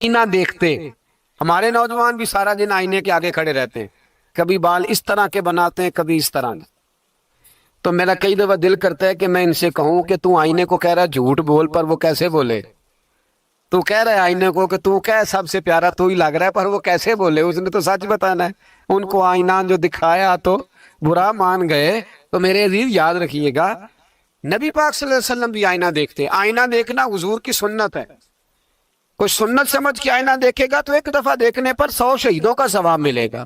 آئینہ دیکھتے. ہمارے نوجوان بھی سارا دن آئینے کے آگے کھڑے رہتے ہیں، کبھی بال اس طرح کے بناتے ہیں، کبھی اس طرح کے. تو میرا کئی دفعہ دل کرتا ہے کہ میں ان سے کہوں کہ تو آئینے کو کہہ رہا ہے جھوٹ بول، پر وہ کیسے بولے؟ تو کہہ رہا ہے آئینے کو کہ تو کیا سب سے پیارا تو ہی لگ رہا ہے، پر وہ کیسے بولے؟ اس نے تو سچ بتانا ہے. ان کو آئینہ جو دکھایا تو برا مان گئے. تو میرے عزیز یاد رکھیے گا، نبی پاک صلی اللہ علیہ وسلم بھی آئینہ دیکھتے. آئینہ دیکھنا حضور کی سنت ہے. کوئی سنت سمجھ کے آئینہ دیکھے گا تو ایک دفعہ دیکھنے پر 100 شہیدوں کا ثواب ملے گا.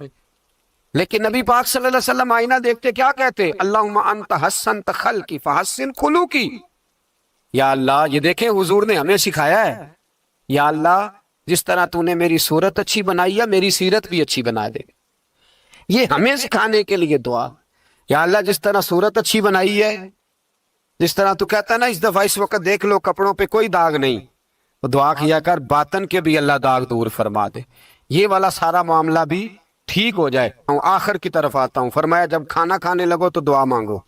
لیکن نبی پاک صلی اللہ علیہ وسلم آئینہ دیکھتے کیا کہتے؟ اللہم انت حسنت خلقی فحسن خلوقی. یا اللہ، یہ دیکھیں حضور نے ہمیں سکھایا ہے، یا اللہ جس طرح تو نے میری صورت اچھی بنائی ہے میری سیرت بھی اچھی بنا دے. یہ ہمیں سکھانے کے لیے دعا. یا اللہ جس طرح صورت اچھی بنائی ہے، جس طرح تو کہتا ہے نا اس دفعہ اس وقت دیکھ لو کپڑوں پہ کوئی داغ نہیں، تو دعا کیا کر باطن کے بھی اللہ داغ دور فرما دے، یہ والا سارا معاملہ بھی ٹھیک ہو جائے. آخر کی طرف آتا ہوں. فرمایا جب کھانا کھانے لگو تو دعا مانگو.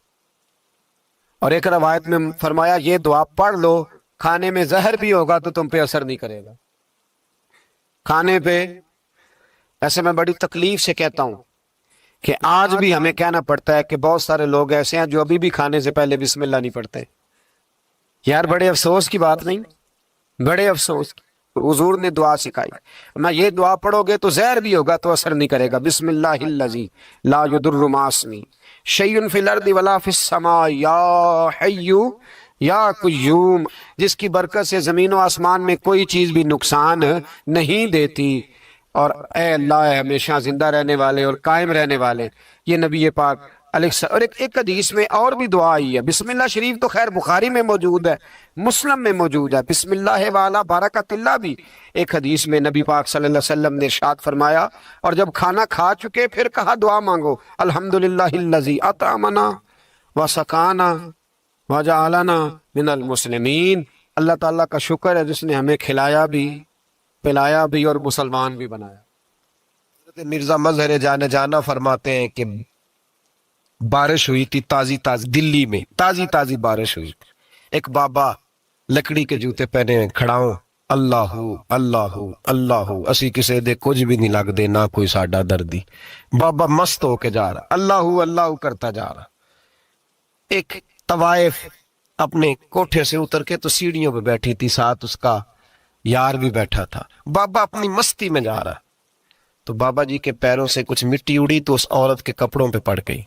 اور ایک روایت میں فرمایا یہ دعا پڑھ لو، کھانے میں زہر بھی ہوگا تو تم پہ اثر نہیں کرے گا. کھانے پہ ایسے میں بڑی تکلیف سے کہتا ہوں کہ آج بھی ہمیں کہنا پڑتا ہے کہ بہت سارے لوگ ایسے ہیں جو ابھی بھی کھانے سے پہلے بسم اللہ نہیں پڑھتے. یار بڑے افسوس کی بات نہیں؟ بڑے افسوس کی. حضور نے دعا سکھائی، میں یہ دعا پڑھو گے تو زہر بھی ہوگا تو اثر نہیں کرے گا. بسم اللہ الذی لا یضر مع اسمہ شیء فی الارض ولا فی السماء یا حی یا قیوم، جس کی برکت سے زمین و آسمان میں کوئی چیز بھی نقصان نہیں دیتی. اور اے اللہ اے ہمیشہ زندہ رہنے والے اور قائم رہنے والے. یہ نبی پاک علیہ السلام. اور ایک حدیث میں اور بھی دعا آئی ہے. بسم اللہ شریف تو خیر بخاری میں موجود ہے، مسلم میں موجود ہے. بسم اللہ والا برکت اللہ بھی ایک حدیث میں نبی پاک صلی اللہ علیہ وسلم نے ارشاد فرمایا. اور جب کھانا کھا چکے پھر کہا دعا مانگو، الحمدللہ الذی اطعمنا وسقانا وجعلنا من المسلمین. اللہ تعالیٰ کا شکر ہے جس نے ہمیں کھلایا بھی، پلایا بھی اور مسلمان بھی بنایا. مرزا مظہر جانا فرماتے ہیں کہ بارش ہوئی تھی تازی دلی میں تازی بارش ہوئی. ایک بابا لکڑی کے جوتے پہنے کھڑا ہوں، اللہ اللہ اللہ، اسی کسے دے کچھ بھی نہیں لگ دے نہ کوئی ساڈا دردی. بابا مست ہو کے جا رہا، اللہ اللہ کرتا جا رہا. ایک طوائف اپنے کوٹھے سے اتر کے تو سیڑھیوں پہ بیٹھی تھی، ساتھ اس کا یار بھی بیٹھا تھا. بابا اپنی مستی میں جا رہا تو بابا جی کے پیروں سے کچھ مٹی اڑی تو اس عورت کے کپڑوں پہ پڑ گئی.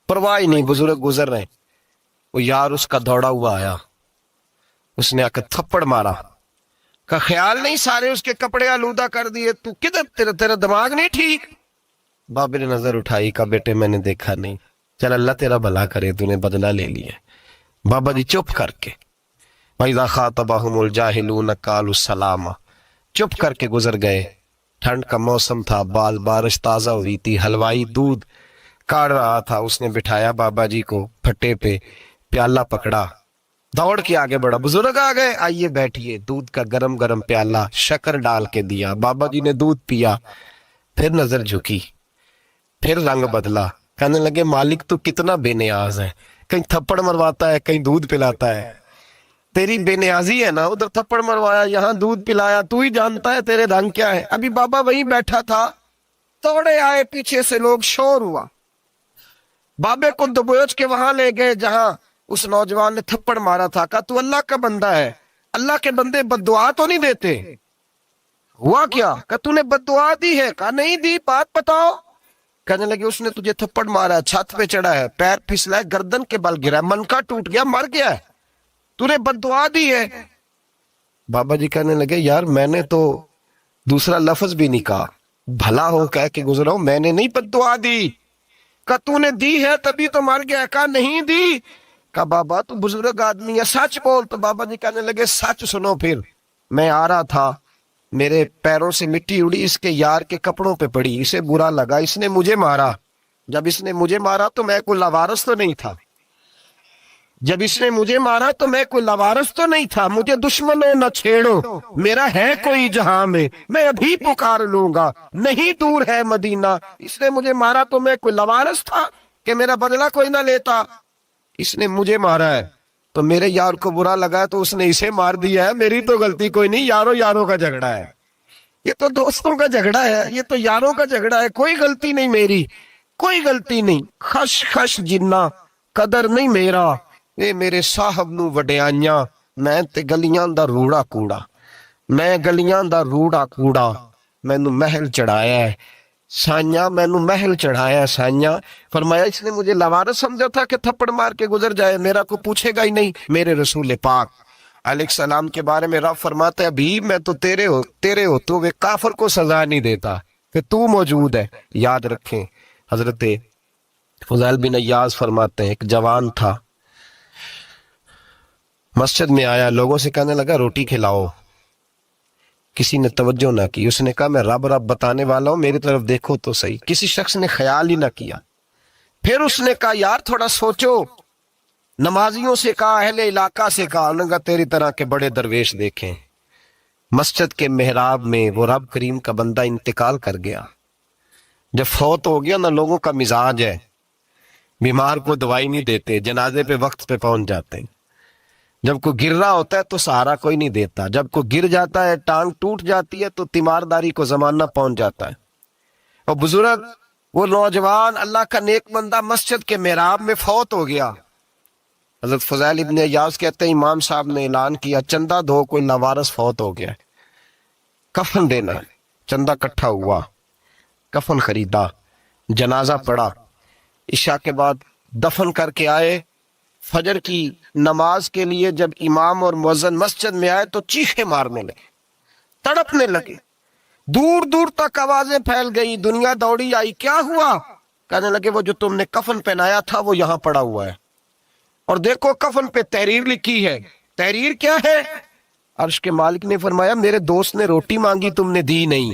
پرواہ نہیں، بزرگ گزر رہے. وہ یار اس کا دوڑا ہوا آیا، اس نے آ کے تھپڑ مارا. کا خیال نہیں سارے اس کے کپڑے آلودہ کر دیے، تو کدھر تیرا دماغ نہیں ٹھیک؟ بابے نے نظر اٹھائی، کہا بیٹے میں نے دیکھا نہیں، چل اللہ تیرا بھلا کرے، تو نے بدلہ لے لیا. بابا جی چپ کر کے وَإِذَا خَاطَبَهُمُ الْجَاهِلُونَ قَالُوا السَّلَامَ، چپ کر کے گزر گئے. ٹھنڈ کا موسم تھا، بارش تازہ ہوئی تھی، حلوائی دودھ کاڑ رہا تھا. اس نے بٹھایا بابا جی کو پھٹے پہ، پیالہ پکڑا، دوڑ کے آگے بڑھا. بزرگ آ گئے، آئیے بیٹھیے. دودھ کا گرم گرم پیالہ شکر ڈال کے دیا. بابا جی نے دودھ پیا، پھر نظر جھکی، پھر رنگ بدلا. کہنے لگے مالک تو کتنا بے نیاز ہے، کہیں تھپڑ مرواتا ہے کہیں دودھ پلاتا ہے. تیری بے نیازی ہے نا، ادھر تھپڑ مروایا یہاں دودھ پلایا، تو ہی جانتا ہے تیرے رنگ کیا ہے. ابھی بابا وہیں بیٹھا تھا، توڑے آئے پیچھے سے لوگ، شور ہوا. بابے کو دبوچ کے وہاں لے گئے جہاں اس نوجوان نے تھپڑ مارا تھا. کہا تو اللہ کا بندہ ہے، اللہ کے بندے بد دعا تو نہیں دیتے. ہوا کیا؟ کہ تو نے بد دعا دی ہے؟ کہا نہیں دی، بات بتاؤ. کہنے لگے اس نے تجھے تھپڑ مارا ہے، چھت پہ چڑھا ہے، پیر پھسلا ہے، گردن کے بل گرا ہے، من کا ٹوٹ گیا، مر گیا ہے، تو نے بد دعا دی ہے. بابا جی کہنے لگے یار میں نے تو دوسرا لفظ بھی نہیں کہا، بھلا ہو کہہ کے گزرا ہوں، میں نے نہیں بد دعا دی. کہا تو نے دی ہے تبھی تو مر گیا. کہا نہیں دی. کہا بابا تو بزرگ آدمی ہے، سچ بول. تو بابا جی کہنے لگے سچ سنو. پھر میں آ رہا تھا، میرے پیروں سے مٹی اڑی، اس کے یار کے کپڑوں پہ پڑی، اسے برا لگا، اس نے مجھے مارا. جب اس نے مجھے مارا تو میں کوئی لوارث تو نہیں تھا، جب اس نے مجھے مارا تو میں کوئی لوارث تو نہیں تھا. مجھے دشمنوں نہ چھیڑو، میرا ہے کوئی جہاں میں ابھی پکار لوں گا، نہیں دور ہے مدینہ. اس نے مجھے مارا تو میں کوئی لوارث تھا کہ میرا بدلہ کوئی نہ لیتا. اس نے مجھے مارا ہے تو میرے یار کو برا لگا ہے تو اس نے اسے مار دیا ہے، میری تو غلطی کوئی نہیں، یاروں کا جھگڑا ہے. یہ تو دوستوں کا جھگڑا ہے, یہ تو یاروں کا جھگڑا ہے, کوئی غلطی نہیں میری, کوئی غلطی نہیں. خش خش جنہ قدر نہیں میرا, اے میرے صاحب نو وڈیائیاں, میں تے گلیاں دا روڑا کوڑا, میں گلیاں دا روڑا کوڑا, مینوں محل چڑھایا ہے سائیاں, مینوں محل چڑھایا ہے سائیاں. فرمایا اس نے مجھے لوارث سمجھا تھا کہ تھپڑ مار کے گزر جائے, میرا کو پوچھے گا ہی نہیں. میرے رسول پاک علیہ السلام کے بارے میں رب فرماتا ہے ابھی میں تو تیرے ہو تو وہ کافر کو سزا نہیں دیتا کہ تو موجود ہے. یاد رکھیں حضرت فضیل بن عیاض فرماتے ہیں ایک جوان تھا, مسجد میں آیا, لوگوں سے کہنے لگا روٹی کھلاؤ, کسی نے توجہ نہ کی. اس نے کہا میں رب رب بتانے والا ہوں, میری طرف دیکھو تو صحیح. کسی شخص نے خیال ہی نہ کیا. پھر اس نے کہا یار تھوڑا سوچو, نمازیوں سے کہا, اہل علاقہ سے کہا, انہوں نے کہا تیری طرح کے بڑے درویش دیکھیں. مسجد کے محراب میں وہ رب کریم کا بندہ انتقال کر گیا. جب فوت ہو گیا نا, لوگوں کا مزاج ہے بیمار کو دوائی نہیں دیتے, جنازے پہ وقت پہ پہنچ جاتے ہیں. جب کوئی گر رہا ہوتا ہے تو سہارا کوئی نہیں دیتا, جب کوئی گر جاتا ہے ٹانگ ٹوٹ جاتی ہے تو تیمارداری کو زمانہ پہنچ جاتا ہے. اور بزرگ وہ نوجوان اللہ کا نیک بندہ مسجد کے محراب میں فوت ہو گیا. حضرت فضیل ابن عیاض کہتے ہیں امام صاحب نے اعلان کیا چندہ دو, کوئی لاوارث فوت ہو گیا, کفن دینا ہے. چندہ کٹھا ہوا, کفن خریدا, جنازہ پڑا, عشاء کے بعد دفن کر کے آئے. فجر کی نماز کے لیے جب امام اور مؤذن مسجد میں آئے تو چیخے مارنے لگے, تڑپنے لگے, دور دور تک آوازیں پھیل گئی, دنیا دوڑی آئی. کیا ہوا؟ کہنے لگے وہ جو تم نے کفن پہنایا تھا وہ یہاں پڑا ہوا ہے, اور دیکھو کفن پہ تحریر لکھی ہے. تحریر کیا ہے؟ عرش کے مالک نے فرمایا میرے دوست نے روٹی مانگی تم نے دی نہیں,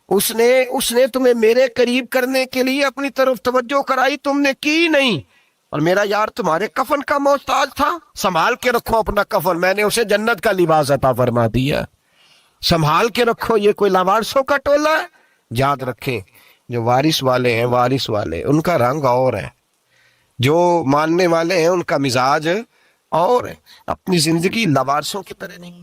اس نے تمہیں میرے قریب کرنے کے لیے اپنی طرف توجہ کرائی, تم نے کی نہیں. اور میرا یار تمہارے کفن کا محتاج تھا, سنبھال کے رکھو اپنا کفن, میں نے اسے جنت کا لباس عطا فرما دیا, سنبھال کے رکھو. یہ کوئی لاوارثوں کا ٹولہ ہے؟ یاد رکھیں جو وارث والے ہیں, وارث والے ان کا رنگ اور ہے, جو ماننے والے ہیں ان کا مزاج اور ہے. اپنی زندگی لاوارثوں کی طرح نہیں.